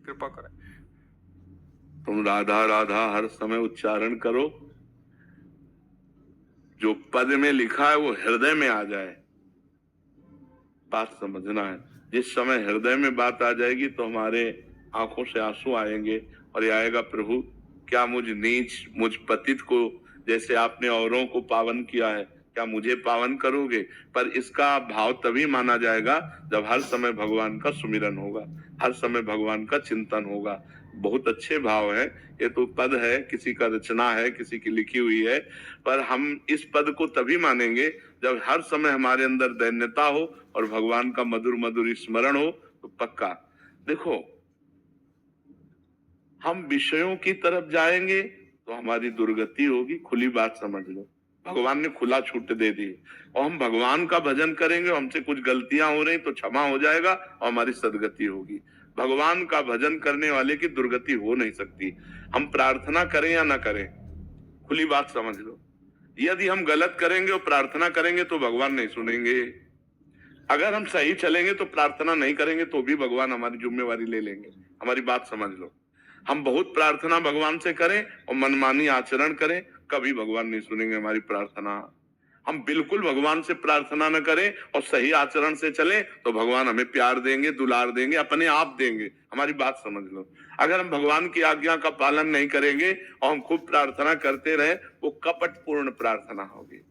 कृपा करें। तुम राधा राधा हर समय उच्चारण करो, जो पद में लिखा है वो हृदय में आ जाए। बात समझना है, जिस समय हृदय में बात आ जाएगी तो हमारे आंखों से आंसू आएंगे और ये आएगा, प्रभु क्या मुझ नीच मुझ पतित को जैसे आपने औरों को पावन किया है, क्या मुझे पावन करोगे। पर इसका भाव तभी माना जाएगा जब हर समय भगवान का सुमिरन होगा, हर समय भगवान का चिंतन होगा। बहुत अच्छे भाव है, ये तो पद है, किसी का रचना है, किसी की लिखी हुई है, पर हम इस पद को तभी मानेंगे जब हर समय हमारे अंदर दैन्यता हो और भगवान का मधुर मधुर स्मरण हो। तो पक्का देखो, हम विषयों की तरफ जाएंगे तो हमारी दुर्गति होगी। खुली बात समझ लो, भगवान ने खुला छूट दे दी, और हम भगवान का भजन करेंगे, हमसे कुछ गलतियां हो रही तो क्षमा हो जाएगा और हमारी सदगति होगी। भगवान का भजन करने वाले की दुर्गति हो नहीं सकती, हम प्रार्थना करें या ना करें। खुली बात समझ लो, यदि हम गलत करेंगे और प्रार्थना करेंगे तो भगवान नहीं सुनेंगे। अगर हम सही चलेंगे तो प्रार्थना नहीं करेंगे तो भी भगवान हमारी जिम्मेवारी ले लेंगे। हमारी बात समझ लो, हम बहुत प्रार्थना भगवान से करें और मनमानी आचरण करें, कभी भगवान नहीं सुनेंगे हमारी प्रार्थना। हम बिल्कुल भगवान से प्रार्थना न करें और सही आचरण से चलें तो भगवान हमें प्यार देंगे, दुलार देंगे, अपने आप देंगे। हमारी बात समझ लो, अगर हम भगवान की आज्ञा का पालन नहीं करेंगे और हम खूब प्रार्थना करते रहे, वो कपटपूर्ण प्रार्थना होगी।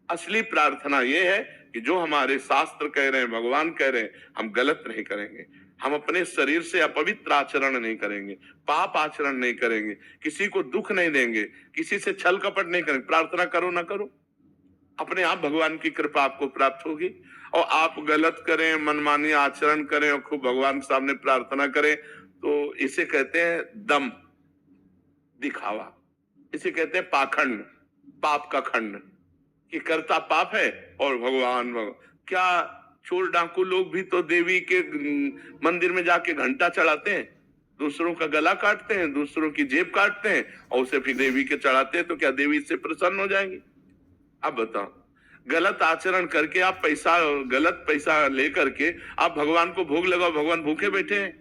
असली प्रार्थना ये है कि जो हमारे शास्त्र कह रहे हैं, भगवान कह रहे हैं, हम गलत नहीं करेंगे, हम अपने शरीर से अपवित्र आचरण नहीं करेंगे, पाप आचरण नहीं करेंगे, किसी को दुख नहीं देंगे, किसी से छल कपट नहीं करेंगे। प्रार्थना करो ना करो, अपने आप भगवान की कृपा आपको प्राप्त होगी। और आप गलत करें, मनमानी आचरण करें और खूब भगवान के सामने प्रार्थना करें, तो इसे कहते हैं दम, दिखावा, इसे कहते हैं पाखंड, पाप का खंड, कि करता पाप है और भगवान क्या चोर डाकू लोग भी तो देवी के मंदिर में जाके घंटा चढ़ाते हैं, दूसरों का गला काटते हैं, दूसरों की जेब काटते हैं और उसे फिर देवी के चढ़ाते हैं, तो क्या देवी इससे प्रसन्न हो जाएंगी। अब बताओ, गलत आचरण करके आप गलत पैसा लेकर के आप भगवान को भोग लगाओ, भगवान भूखे बैठे हैं।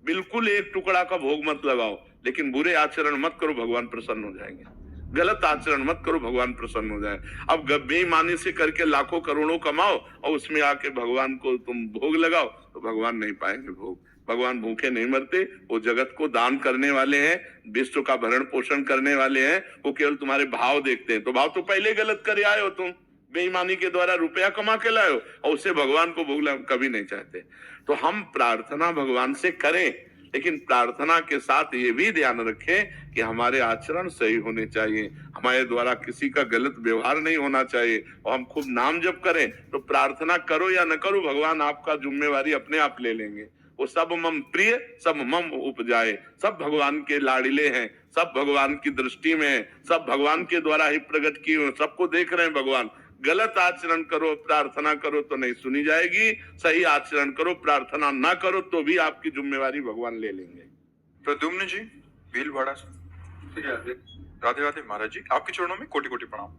बिल्कुल एक टुकड़ा का भोग मत लगाओ, लेकिन बुरे आचरण मत करो, भगवान प्रसन्न हो जाएंगे। गलत आचरण मत करो, भगवान प्रसन्न हो जाए। अब बेईमानी से करके लाखों करोड़ों कमाओ और उसमें आके भगवान को तुम भोग लगाओ, तो भगवान नहीं पाएंगे भोग। भगवान भूखे नहीं मरते, वो जगत को दान करने वाले हैं, विश्व का भरण पोषण करने वाले हैं। वो केवल तुम्हारे भाव देखते हैं, तो भाव तो पहले गलत करे आए हो, तुम बेईमानी के द्वारा रुपया कमा के लाए हो और उसे भगवान को भोग कभी नहीं चाहते। तो हम प्रार्थना भगवान से करें, लेकिन प्रार्थना के साथ ये भी ध्यान रखें कि हमारे आचरण सही होने चाहिए, हमारे द्वारा किसी का गलत व्यवहार नहीं होना चाहिए। और हम खूब नाम जप करें, तो प्रार्थना करो या न करो, भगवान आपका जिम्मेवारी अपने आप ले लेंगे। वो सब मम प्रिय सब मम उपजाए, सब भगवान के लाडिले हैं, सब भगवान की दृष्टि में है, सब भगवान के द्वारा ही प्रकट किए, सबको देख रहे हैं भगवान। गलत आचरण करो, प्रार्थना करो तो नहीं सुनी जाएगी, सही आचरण करो, प्रार्थना ना करो तो भी आपकी जिम्मेवारी भगवान ले लेंगे। प्रद्युम्न जी, भीलवाड़ा से। राधे राधे महाराज जी, आपके चरणों में कोटि कोटि प्रणाम।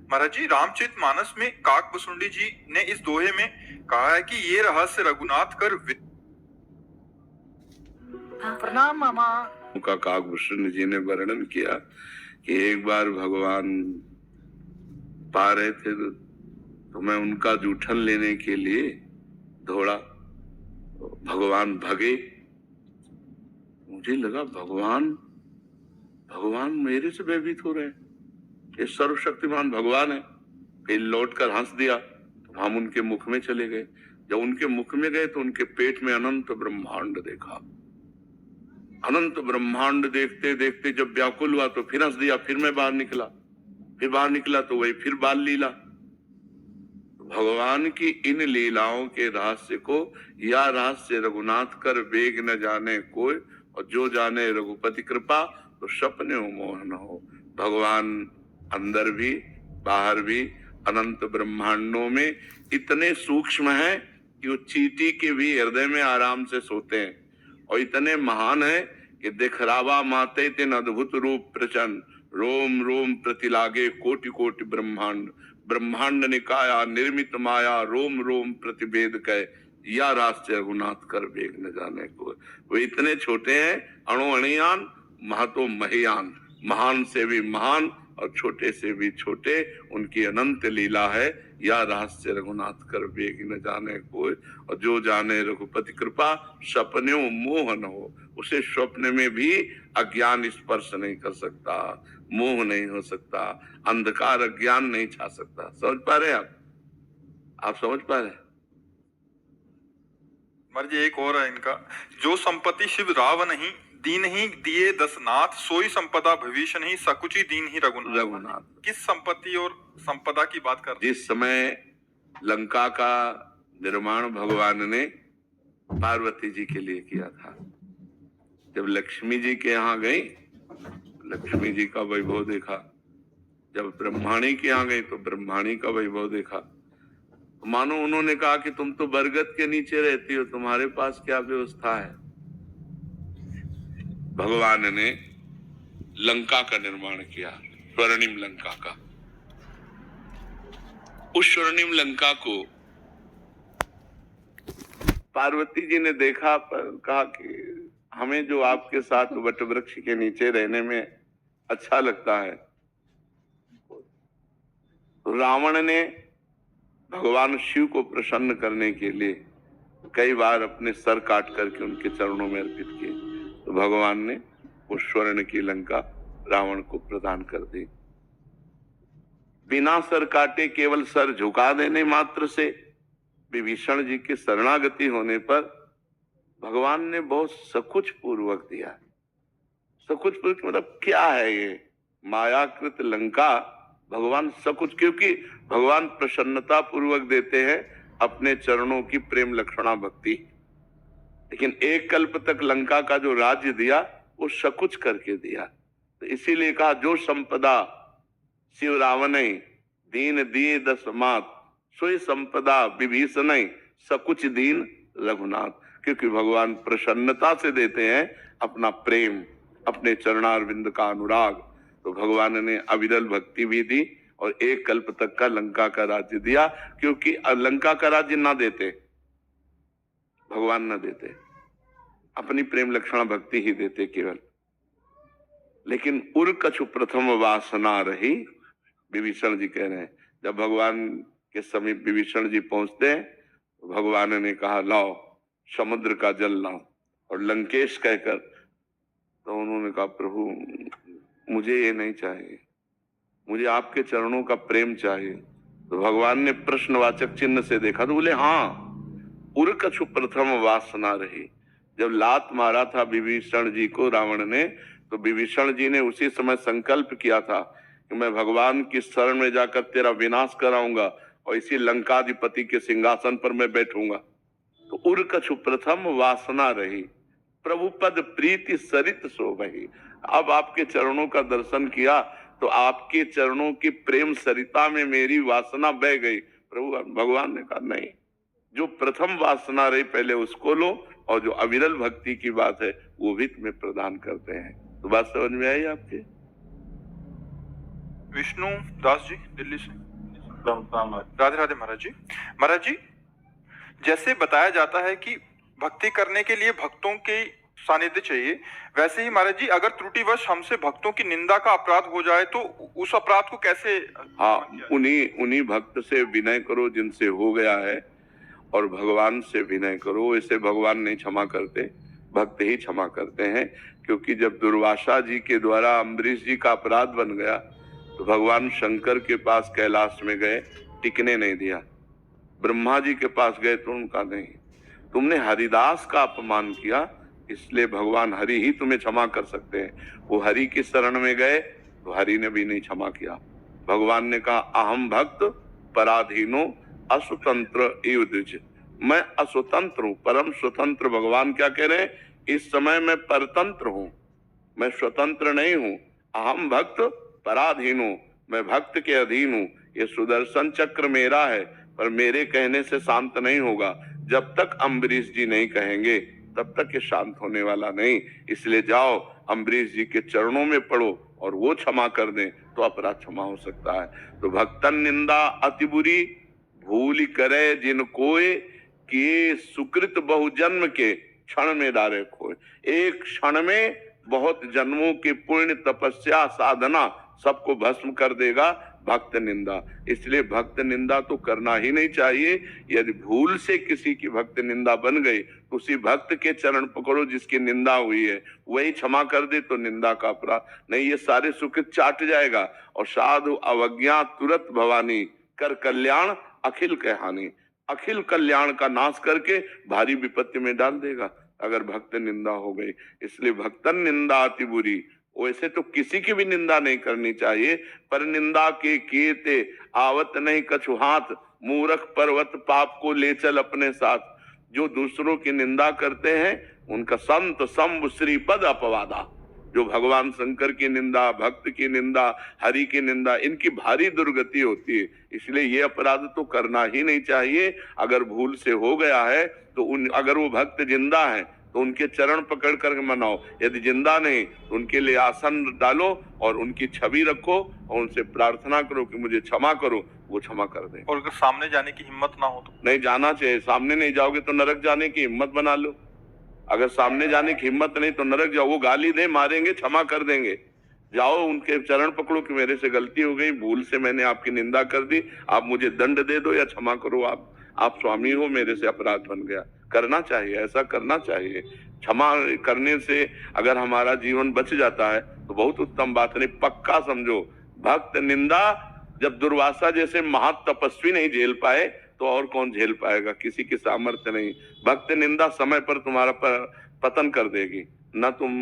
महाराज जी, रामचरितमानस में काक भुसुंडी जी ने इस दोहे में कहा है कि ये रहस्य रघुनाथ कर प्रणाम मामा। उनका काक भुसुंडी जी ने वर्णन किया कि एक बार भगवान पा रहे थे तो मैं उनका जूठन लेने के लिए दौड़ा, भगवान भगे। मुझे लगा भगवान मेरे से भयभीत हो रहे हैं, ये सर्वशक्तिमान भगवान है। फिर लौटकर हंस दिया, तो हम उनके मुख में चले गए। जब उनके मुख में गए तो उनके पेट में अनंत ब्रह्मांड देखा। अनंत ब्रह्मांड देखते देखते जब व्याकुल हुआ तो फिर हंस दिया, फिर मैं बाहर निकला तो वही फिर बाल लीला। भगवान की इन लीलाओं के रहस्य को या रहस्य रघुनाथ कर वेग न जाने कोई, और जो जाने रघुपति कृपा तो सपने मोहन हो। भगवान अंदर भी बाहर भी अनंत ब्रह्मांडों में इतने सूक्ष्म हैं कि वो चींटी के भी हृदय में आराम से सोते हैं, और इतने महान है कि दिखरावा माते तेन अद्भुत रूप प्रचंड, रोम रोम प्रतिलागे कोटि कोटि ब्रह्मांड, ब्रह्मांड निकाया निर्मित माया रोम रोम प्रतिभेद कह। या राष्ट्र रघुनाथ कर बेग न जाने को। वे इतने छोटे हैं, अणु अणियान महतो महियान, महान से भी महान और छोटे से भी छोटे, उनकी अनंत लीला है। या रहस्य रघुनाथ कर बेग न जाने कोई, और जो जाने रघुपति कृपा सपने मोह न हो। उसे स्वप्न में भी अज्ञान स्पर्श नहीं कर सकता, मोह नहीं हो सकता, अंधकार अज्ञान नहीं छा सकता। समझ पा रहे आप समझ पा रहे? महाराज जी एक और है इनका, जो संपत्ति शिव राव नहीं दीन ही दिए दसनाथ, सोई संपदा भविष्य नहीं सकुची दीन ही रघुनाथ। किस संपत्ति और संपदा की बात कर रहे? जिस समय लंका का निर्माण भगवान ने पार्वती जी के लिए किया था, जब लक्ष्मी जी के यहाँ गई, लक्ष्मी जी का वैभव देखा, जब ब्रह्माणी के यहाँ गई तो ब्रह्माणी का वैभव देखा। मानो उन्होंने कहा कि तुम तो बरगद के नीचे रहती हो, तुम्हारे पास क्या व्यवस्था है। भगवान ने लंका का निर्माण किया, स्वर्णिम लंका का। उस स्वर्णिम लंका को पार्वती जी ने देखा, पर कहा कि हमें जो आपके साथ वट वृक्ष के नीचे रहने में अच्छा लगता है। रावण ने भगवान शिव को प्रसन्न करने के लिए कई बार अपने सर काट करके उनके चरणों में अर्पित किए, तो भगवान ने वो स्वर्ण की लंका रावण को प्रदान कर दी। बिना सर काटे केवल सर झुका देने मात्र से विभीषण जी के शरणागति होने पर भगवान ने बहुत सकुच पूर्वक दिया। सकुच पूर्वक मतलब क्या है ये? मायाकृत लंका भगवान सकुच, क्योंकि भगवान प्रसन्नता पूर्वक देते हैं अपने चरणों की प्रेम लक्षणा भक्ति। लेकिन एक कल्प तक लंका का जो राज्य दिया वो सकुच करके दिया। तो इसीलिए कहा जो संपदा शिव रावण दीन दिए दसमात, सोई संपदा विभीषण सकुच दीन रघुनाथ। क्योंकि भगवान प्रसन्नता से देते हैं अपना प्रेम, अपने चरणारविंद का अनुराग। तो भगवान ने अविरल भक्ति भी दी और एक कल्प तक का लंका का राज्य दिया। क्योंकि लंका का राज्य ना देते, भगवान ना देते, अपनी प्रेम लक्षणा भक्ति ही देते केवल। लेकिन उर कछु प्रथम वासना रही, विभीषण जी कह रहे हैं। जब भगवान के समीप विभीषण जी पहुंचते हैं तो भगवान ने कहा लाओ समुद्र का जल लाओ, और लंकेश कहकर, तो उन्होंने कहा प्रभु मुझे ये नहीं चाहिए, मुझे आपके चरणों का प्रेम चाहिए। तो भगवान ने प्रश्नवाचक चिन्ह से देखा तो बोले हाँ, उर कछु प्रथम वासना रही। जब लात मारा था विभीषण जी को रावण ने, तो विभीषण जी ने उसी समय संकल्प किया था कि मैं भगवान की शरण में जाकर तेरा विनाश कराऊंगा और इसी लंकाधिपति के सिंहासन पर मैं बैठूंगा। तो उर कछु प्रथम वासना रही, प्रभु पद प्रीति सरित शोभहि। अब आपके चरणों का दर्शन किया तो आपके चरणों की प्रेम सरिता में मेरी वासना बह गई। प्रभु भगवान ने कहा नहीं, जो प्रथम वासना रही पहले उसको लो, और जो अविरल भक्ति की बात है वो भी तुम्हें प्रदान करते हैं। तो बात समझ में आई आपके? विष्णु दास जी दिल्ली से। राधे राधे महाराज जी। महाराज जी जैसे बताया जाता है कि भक्ति करने के लिए भक्तों के सानिध्य चाहिए, वैसे ही महाराज जी अगर त्रुटिवश हमसे भक्तों की निंदा का अपराध हो जाए तो उस अपराध को कैसे? हाँ, उन्हीं भक्त से विनय करो जिनसे हो गया है, और भगवान से विनय करो। इसे भगवान नहीं क्षमा करते, भक्त ही क्षमा करते हैं। क्योंकि जब दुर्वासा जी के द्वारा अम्बरीश जी का अपराध बन गया तो भगवान शंकर के पास कैलाश में गए, टिकने नहीं दिया। ब्रह्मा जी के पास गए तो उनका नहीं, तुमने हरिदास का अपमान किया, इसलिए भगवान हरि ही तुम्हें क्षमा कर सकते हैं। वो हरि की शरण में गए तो हरि ने भी नहीं क्षमा किया। भगवान ने कहा अहम भक्त पराधीनो अस्वतंत्र एव द्विज, मैं अस्वतंत्र हूँ, परम स्वतंत्र। भगवान क्या कह रहे हैं? इस समय मैं परतंत्र हूँ, मैं स्वतंत्र नहीं हूँ। अहम भक्त पराधीनो, मैं भक्त के अधीन हूँ। ये सुदर्शन चक्र मेरा है, पर मेरे कहने से शांत नहीं होगा। जब तक अम्बरीश जी नहीं कहेंगे तब तक ये शांत होने वाला नहीं। इसलिए जाओ अम्बरीश जी के चरणों में पड़ो और वो क्षमा कर दें तो अपराध क्षमा हो सकता है। तो भक्तन निंदा अति बुरी, भूल करे जिन कोय, कि ये सुकृत बहुजन्म के क्षण में डारे खोए। एक क्षण में बहुत जन्मों के पुण्य, तपस्या, साधना सबको भस्म कर देगा भक्त निंदा। इसलिए भक्त निंदा तो करना ही नहीं चाहिए। यदि भूल से किसी की भक्त निंदा बन गई तो उसी भक्त के चरण पकड़ो जिसकी निंदा हुई है, वही क्षमा कर दे तो निंदा का अपराध नहीं, ये सारे सुख चाट जाएगा। और साधु अवज्ञा तुरंत भवानी, कर कल्याण अखिल कहानी, अखिल कल्याण का नाश करके भारी विपत्ति में डाल देगा अगर भक्त निंदा हो गई। इसलिए भक्तन निंदा अति बुरी। वैसे तो किसी की भी निंदा नहीं करनी चाहिए, पर निंदा के कीते आवत नहीं कछु हाथ, मूर्ख पर्वत पाप को ले चल अपने साथ। जो दूसरों की निंदा करते हैं उनका संत संभ श्रीपद अपवादा। जो भगवान शंकर की निंदा, भक्त की निंदा, हरि की निंदा, इनकी भारी दुर्गति होती है। इसलिए ये अपराध तो करना ही नहीं चाहिए। अगर भूल से हो गया है तो अगर वो भक्त जिंदा है तो उनके चरण पकड़ कर मनाओ, यदि जिंदा नहीं तो उनके लिए आसन डालो और उनकी छवि रखो और उनसे प्रार्थना करो कि मुझे क्षमा करो, वो क्षमा कर दे। और अगर सामने जाने की हिम्मत ना हो तो नहीं जाना चाहिए। सामने नहीं जाओगे तो नरक जाने की हिम्मत बना लो। अगर सामने जाने की हिम्मत नहीं तो नरक जाओ। वो गाली दे, मारेंगे, क्षमा कर देंगे। जाओ उनके चरण पकड़ो कि मेरे से गलती हो गई, भूल से मैंने आपकी निंदा कर दी, आप मुझे दंड दे दो या क्षमा करो, आप स्वामी हो, मेरे से अपराध बन गया। करना चाहिए, ऐसा करना चाहिए। क्षमा करने से अगर हमारा जीवन बच जाता है तो बहुत उत्तम बात। नहीं पक्का समझो, भक्त निंदा जब दुर्वासा जैसे महातपस्वी नहीं झेल पाए तो और कौन झेल पाएगा? किसी की सामर्थ्य नहीं। भक्त निंदा समय पर तुम्हारा पतन कर देगी। ना तुम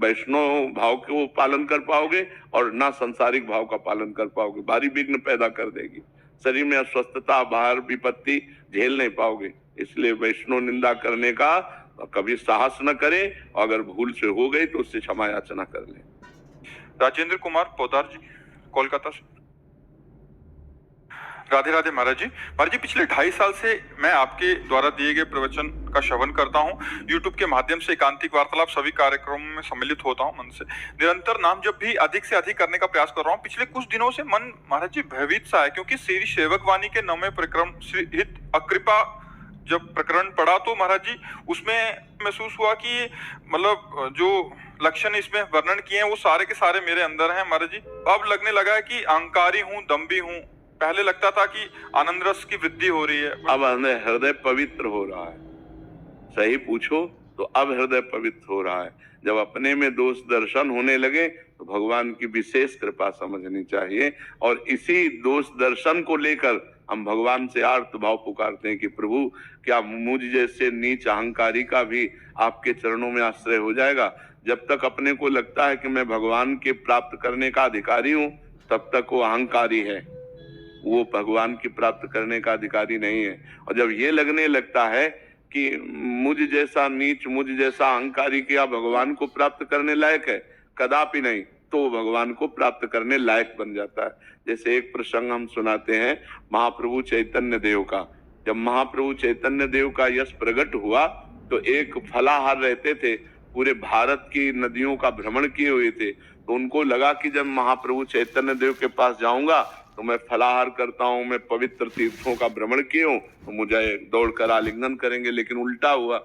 वैष्णव भाव को पालन कर पाओगे और ना सांसारिक भाव का पालन कर पाओगे। भारी विघ्न पैदा कर देगी। शरीर में अस्वस्थता, बाहर विपत्ति झेल नहीं पाओगे। इसलिए वैष्णव निंदा करने का कभी साहस न करे, और अगर भूल से हो गई तो उससे क्षमा याचना कर ले। राजेंद्र कुमार पोदार जी, कोलकाता से। राधे राधे महाराज जी। महाराज जी, पिछले 2.5 साल से मैं आपके द्वारा दिए गए प्रवचन का श्रवण करता हूँ। YouTube के माध्यम से एकांतिक वार्तालाप सभी कार्यक्रमों में सम्मिलित होता हूँ। मन से निरंतर नाम जब भी अधिक से अधिक करने का प्रयास कर रहा हूँ। पिछले कुछ दिनों से मन महाराज जी भयभीत सा है, क्योंकि श्री सेवक वाणी के 9वें प्रकरण श्री हित अकृपा जब प्रकरण पढ़ा तो महाराज जी उसमें महसूस हुआ कि मतलब जो लक्षण इसमें वर्णन किए हैं वो सारे के सारे मेरे अंदर हैं महाराज जी। अब लगने लगा है कि अहंकारी हूँ, दम्भी हूँ। पहले लगता था कि आनंद रस की वृद्धि हो रही है, अब हृदय पवित्र हो रहा है। सही पूछो तो अब हृदय पवित्र हो रहा है। जब अपने में दोष दर्शन होने लगे तो भगवान की विशेष कृपा समझनी चाहिए, और इसी दोष दर्शन को लेकर हम भगवान से आर्त भाव पुकारते हैं कि प्रभु क्या मुझ जैसे नीच अहंकारी का भी आपके चरणों में आश्रय हो जाएगा। जब तक अपने को लगता है कि मैं भगवान के प्राप्त करने का अधिकारी हूँ तब तक वो अहंकारी है, वो भगवान की प्राप्त करने का अधिकारी नहीं है। और जब ये लगने लगता है कि मुझ जैसा नीच, मुझ जैसा अहंकारी क्या भगवान को प्राप्त करने लायक है, कदापि नहीं, तो भगवान को प्राप्त करने लायक बन जाता है। जैसे एक प्रसंग हम सुनाते हैं महाप्रभु चैतन्य देव का। जब महाप्रभु चैतन्य देव का यश प्रकट हुआ तो एक फलाहार रहते थे, पूरे भारत की नदियों का भ्रमण किए हुए थे। तो उनको लगा कि जब महाप्रभु चैतन्य देव के पास जाऊंगा तो मैं फलाहार करता हूँ, मैं पवित्र तीर्थों का भ्रमण किए हूँ, तो मुझे दौड़कर आलिंगन करेंगे। लेकिन उल्टा हुआ।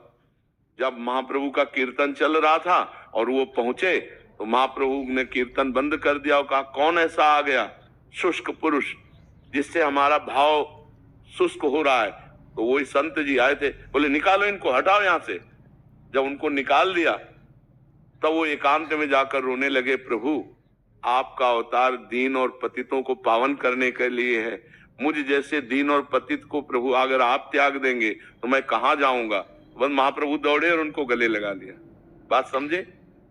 जब महाप्रभु का कीर्तन चल रहा था और वो पहुंचे तो महाप्रभु ने कीर्तन बंद कर दिया और कहा, कौन ऐसा आ गया शुष्क पुरुष जिससे हमारा भाव शुष्क हो रहा है? तो वही संत जी आए थे, बोले निकालो इनको, हटाओ यहाँ से। जब उनको निकाल दिया तब तो वो एकांत में जाकर रोने लगे, प्रभु आपका अवतार दीन और पतितों को पावन करने के लिए है। मुझ जैसे दीन और पतित को प्रभु अगर आप त्याग देंगे तो मैं कहाँ जाऊंगा? बस महाप्रभु दौड़े और उनको गले लगा लिया। बात समझे?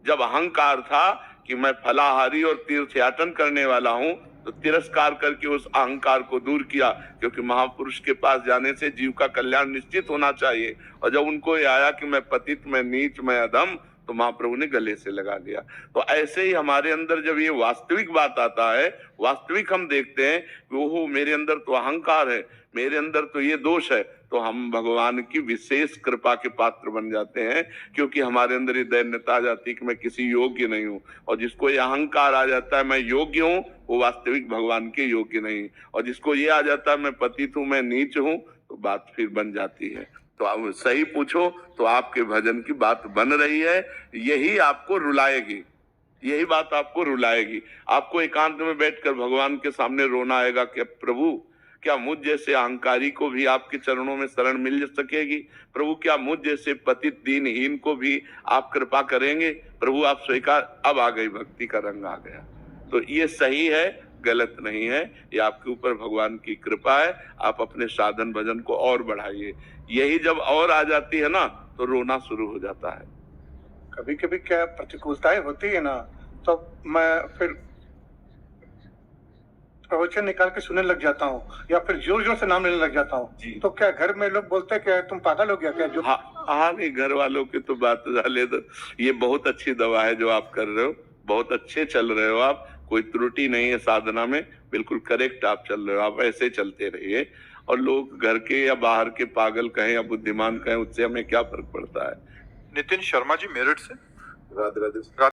जब अहंकार था कि मैं फलाहारी और तीर्थयाटन करने वाला हूं तो तिरस्कार करके उस अहंकार को दूर किया, क्योंकि महापुरुष के पास जाने से जीव का कल्याण निश्चित होना चाहिए। और जब उनको ये आया कि मैं पतित, मैं नीच, मैं अधम, तो महाप्रभु ने गले से लगा लिया। तो ऐसे ही हमारे अंदर जब ये वास्तविक बात आता है, वास्तविक हम देखते हैं कि ओहो मेरे अंदर तो अहंकार है, मेरे अंदर तो ये दोष है, तो हम भगवान की विशेष कृपा के पात्र बन जाते हैं। क्योंकि हमारे अंदर ये दैन्यता आ जाती है कि मैं किसी योग्य नहीं हूँ, और जिसको ये अहंकार आ जाता है मैं योग्य हूँ, वो वास्तविक भगवान के योग्य नहीं। और जिसको ये आ जाता है मैं पतित हूँ, मैं नीच हूँ, तो बात फिर बन जाती है। तो आप सही पूछो तो आपके भजन की बात बन रही है, यही आपको रुलाएगी, यही बात आपको रुलाएगी। आपको एकांत में बैठकर भगवान के सामने रोना आएगा कि प्रभु क्या मुझ जैसे अहंकारी को भी आपके चरणों में शरण मिल सकेगी? प्रभु क्या मुझ जैसे पतित दीनहीन को भी आप कृपा करेंगे? प्रभु आप स्वीकार। अब आ गई, भक्ति का रंग आ गया। तो ये सही है, गलत नहीं है, ये आपके ऊपर भगवान की कृपा है। आप अपने साधन भजन को और बढ़ाइए। यही जब और आ जाती है ना तो रोना शुरू हो जाता है। कभी कभी क्या प्रतिकूलताएं होती है ना, तो मैं फिर प्रवचन निकाल के सुनने लग जाता हूँ या फिर जोर जोर से नाम लेने लग जाता जी। हूँ। तो क्या घर में लोग बोलते हैं कि तुम पागल हो गया क्या? जो हाँ नहीं, घर वालों की तो बात डाले तो ये बहुत अच्छी दवा है जो आप कर रहे हो, बहुत अच्छे चल रहे हो आप, कोई त्रुटि नहीं है साधना में, बिल्कुल करेक्ट आप चल रहे हो। आप ऐसे चलते रहिए, और लोग घर के या बाहर के पागल कहें या बुद्धिमान कहें, उससे हमें क्या फर्क पड़ता है। नितिन शर्मा जी मेरठ से। राधे राधे।